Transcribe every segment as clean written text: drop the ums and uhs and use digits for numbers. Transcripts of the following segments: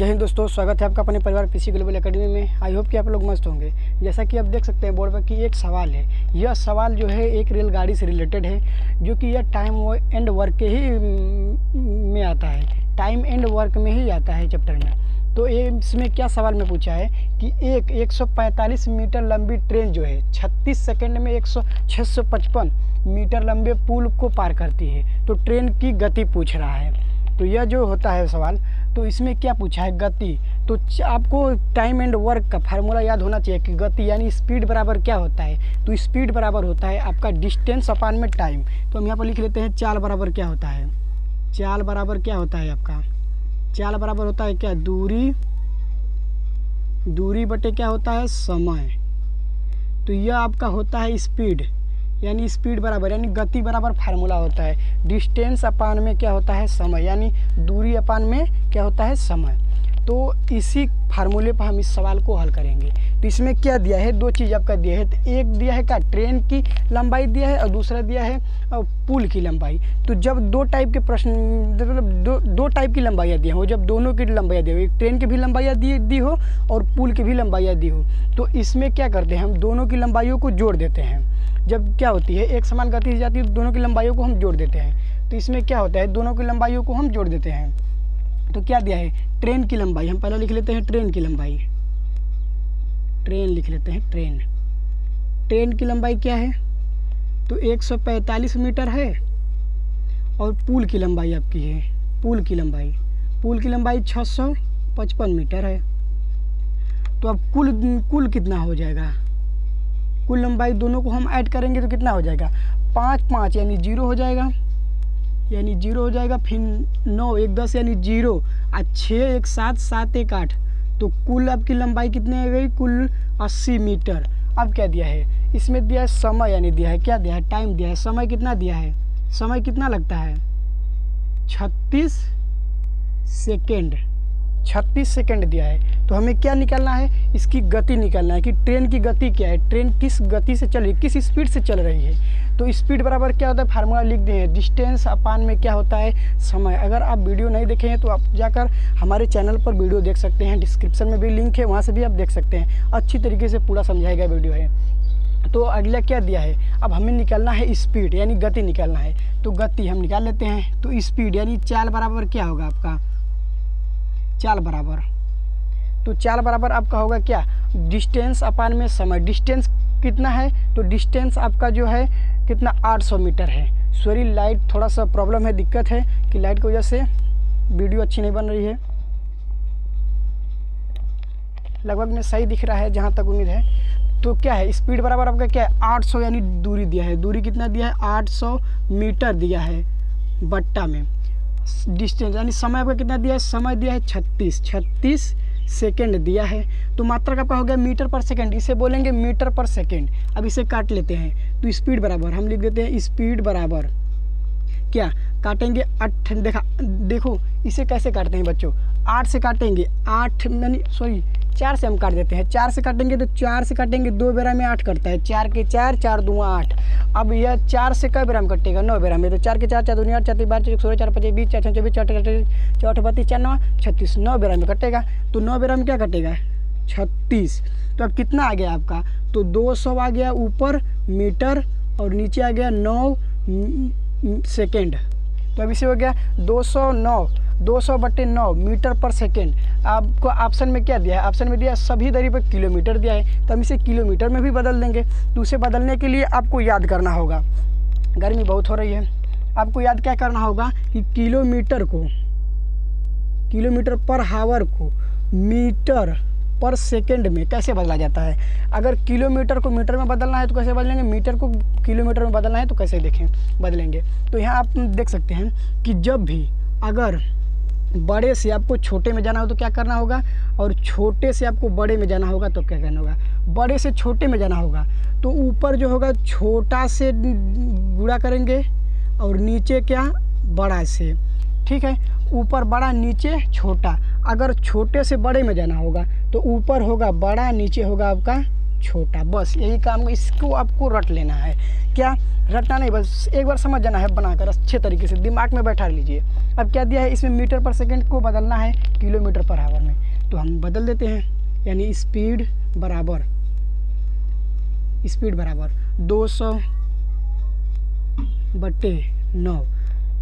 जय हिंद दोस्तों, स्वागत है आपका अपने परिवार पीसी ग्लोबल एकेडमी में। आई होप कि आप लोग मस्त होंगे। जैसा कि आप देख सकते हैं बोर्ड पर कि एक सवाल है। यह सवाल जो है एक रेलगाड़ी से रिलेटेड है, जो कि यह टाइम एंड वर्क के ही में आता है। टाइम एंड वर्क में ही आता है चैप्टर में। तो इसमें क्या सवाल में पूछा है कि एक 145 मीटर लंबी ट्रेन जो है 36 सेकेंड में 655 मीटर लंबे पुल को पार करती है। तो ट्रेन की गति पूछ रहा है। तो यह जो होता है सवाल, तो इसमें क्या पूछा है, गति। तो आपको टाइम एंड वर्क का फार्मूला याद होना चाहिए कि गति यानी स्पीड बराबर क्या होता है। तो स्पीड बराबर होता है आपका डिस्टेंस अपान में टाइम। तो हम यहाँ पर लिख लेते हैं चाल बराबर क्या होता है। चाल बराबर क्या होता है आपका, चाल बराबर होता है क्या, दूरी बटे क्या होता है, समय। तो यह आपका होता है स्पीड, यानी स्पीड बराबर यानी गति बराबर फार्मूला होता है डिस्टेंस अपान में क्या होता है, समय, यानी दूरी अपान में क्या होता है, समय। तो इसी फार्मूले पर हम इस सवाल को हल करेंगे। तो इसमें क्या दिया है, दो चीज़ आपका दिया है। तो एक दिया है क्या, ट्रेन की लंबाई दिया है, और दूसरा दिया है पुल की लंबाई। तो जब दो टाइप के प्रश्न, मतलब दो टाइप की लंबाइयाँ दी हो, जब दोनों की लंबाइयाँ दी हो, एक ट्रेन की भी लंबाइयाँ दी हो और पुल की भी लंबाइयाँ दी हो, तो इसमें क्या करते हैं, हम दोनों की लंबाइयों को जोड़ देते हैं। जब क्या होती है, एक समान गति से जाती है तो दोनों की लंबाइयों को हम जोड़ देते हैं। तो इसमें क्या होता है, दोनों की लंबाइयों को हम जोड़ देते हैं। तो क्या दिया है, ट्रेन की लंबाई, हम पहले लिख लेते हैं ट्रेन की लंबाई। ट्रेन लिख लेते हैं, ट्रेन की लंबाई क्या है, तो 145 मीटर है। और पुल की लंबाई आपकी है, पुल की लंबाई 655 मीटर है। तो अब कुल कितना हो जाएगा, कुल लंबाई दोनों को हम ऐड करेंगे तो कितना हो जाएगा, 5 यानी 0 हो जाएगा, फिर 9 1 10 यानी 0, और 6 1 7 7 1 8। तो कुल आपकी लंबाई कितनी आ गई, कुल 80 मीटर। अब क्या दिया है, इसमें दिया है समय, यानी दिया है क्या, दिया है टाइम दिया है। समय कितना दिया है, समय कितना लगता है, 36 सेकेंड दिया है। तो हमें क्या निकालना है, इसकी गति निकालना है कि ट्रेन की गति क्या है, ट्रेन किस गति से चल रही है, किस स्पीड से चल रही है। तो स्पीड बराबर क्या होता है, फार्मूला लिख दिए, डिस्टेंस अपान में क्या होता है, समय। अगर आप वीडियो नहीं देखे हैं तो आप जाकर हमारे चैनल पर वीडियो देख सकते हैं, डिस्क्रिप्शन में भी लिंक है, वहाँ से भी आप देख सकते हैं। अच्छी तरीके से पूरा समझाया गया वीडियो है। तो अगला क्या दिया है, अब हमें निकालना है स्पीड, यानी गति निकालना है। तो गति हम निकाल लेते हैं। तो स्पीड यानी चाल बराबर क्या होगा आपका, चाल बराबर आपका होगा क्या, डिस्टेंस अपान में समय। डिस्टेंस कितना है, तो डिस्टेंस आपका जो है कितना, 800 मीटर है। सॉरी, लाइट थोड़ा सा प्रॉब्लम है, दिक्कत है कि लाइट की वजह से वीडियो अच्छी नहीं बन रही है। लगभग में सही दिख रहा है जहाँ तक उम्मीद है। तो क्या है, स्पीड बराबर आपका क्या है, 800 यानी दूरी दिया है। दूरी कितना दिया है, 800 मीटर दिया है बट्टा में। डिस्टेंस यानी समय आपका कितना दिया है, समय दिया है 36 सेकेंड दिया है। तो मात्रक आपका हो गया मीटर पर सेकेंड, इसे बोलेंगे मीटर पर सेकेंड। अब इसे काट लेते हैं। तो स्पीड बराबर हम लिख देते हैं, स्पीड बराबर क्या, काटेंगे 8, देखो इसे कैसे काटते हैं बच्चों, 8 से काटेंगे, 8 यानी 4 से हम काट देते हैं। 4 से काटेंगे तो 4 से काटेंगे, 2 बेरा में 8 कटता है, 4 के 4, 4 दूँ 8। अब यह 4 से कई बेरा में कटेगा, 9 बेरा में। तो 4 के 4, 4 दूनी 8, 4 3 12, 16 4 25 20, 4 6 24, 4 8 32, 4 9 36, 9 बेरा में कटेगा। तो 9 बेरा में क्या कटेगा, 36। तो अब कितना आ गया आपका, तो 200 आ गया ऊपर मीटर, और नीचे आ गया 9 सेकेंड। तो अब इसे हो गया 200/9 मीटर पर सेकेंड। आपको ऑप्शन में क्या दिया है, ऑप्शन में दिया है सभी दरी पर किलोमीटर दिया है। तो हम इसे किलोमीटर में भी बदल देंगे। तो उसे बदलने के लिए आपको याद करना होगा, गर्मी बहुत हो रही है, आपको याद क्या करना होगा कि किलोमीटर पर हावर को मीटर पर सेकेंड में कैसे बदला जाता है। अगर किलोमीटर को मीटर में बदलना है तो कैसे बदलेंगे, मीटर को किलोमीटर में बदलना है तो कैसे बदलेंगे। तो यहाँ आप देख सकते हैं कि जब भी अगर बड़े से आपको छोटे में जाना हो तो क्या करना होगा, और छोटे से आपको बड़े में जाना होगा तो क्या करना होगा, बड़े से छोटे में जाना होगा तो ऊपर जो होगा छोटा से गुणा करेंगे, और नीचे क्या, बड़ा से। ठीक है, ऊपर बड़ा नीचे छोटा। अगर छोटे से बड़े में जाना होगा तो ऊपर होगा बड़ा, नीचे होगा आपका छोटा। बस यही काम, इसको आपको रट लेना है। क्या रटना नहीं, बस एक बार समझ जाना है बनाकर अच्छे तरीके से, दिमाग में बैठा लीजिए। अब क्या दिया है इसमें, मीटर पर सेकेंड को बदलना है किलोमीटर पर आवर में, तो हम बदल देते हैं। यानी स्पीड बराबर 200/9।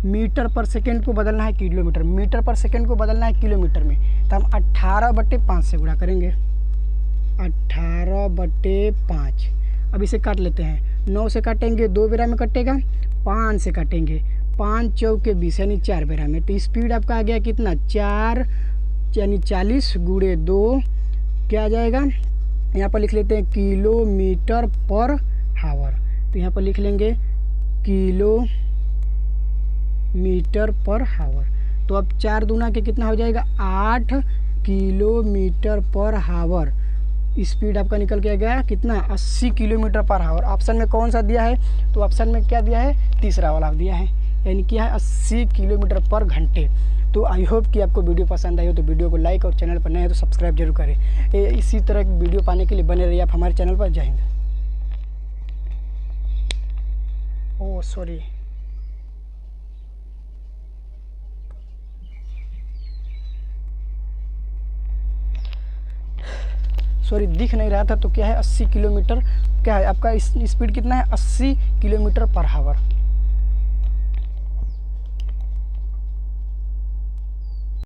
मीटर पर सेकेंड को बदलना है किलोमीटर, मीटर पर सेकेंड को बदलना है किलोमीटर में, तो हम 18/5 से गुणा करेंगे। 18/5। अब इसे काट लेते हैं, 9 से काटेंगे 2 बेरा में कटेगा, 5 से काटेंगे 5 चौके 20 यानी 4 बेरा में। तो स्पीड आपका आ गया कितना, 4 यानी 40 गुणे 2 क्या आ जाएगा, यहाँ पर लिख लेते हैं किलोमीटर पर आवर। तो यहाँ पर लिख लेंगे किलोमीटर पर आवर। तो अब 4 दूना के कितना हो जाएगा, 8 किलोमीटर पर आवर। स्पीड आपका निकल के गया कितना, 80 किलोमीटर पर आवर। ऑप्शन में कौन सा दिया है, तो ऑप्शन में क्या दिया है, तीसरा वाला दिया है, यानी क्या है 80 किलोमीटर पर घंटे। तो आई होप कि आपको वीडियो पसंद आई हो तो वीडियो को लाइक और चैनल पर नए हैं तो सब्सक्राइब जरूर करें। इसी तरह की वीडियो पाने के लिए बने रहिए आप हमारे चैनल पर। जय हिंद। ओह सॉरी, दिख नहीं रहा था। तो क्या है 80 किलोमीटर, क्या है आपका स्पीड कितना है, 80 किलोमीटर पर आवर।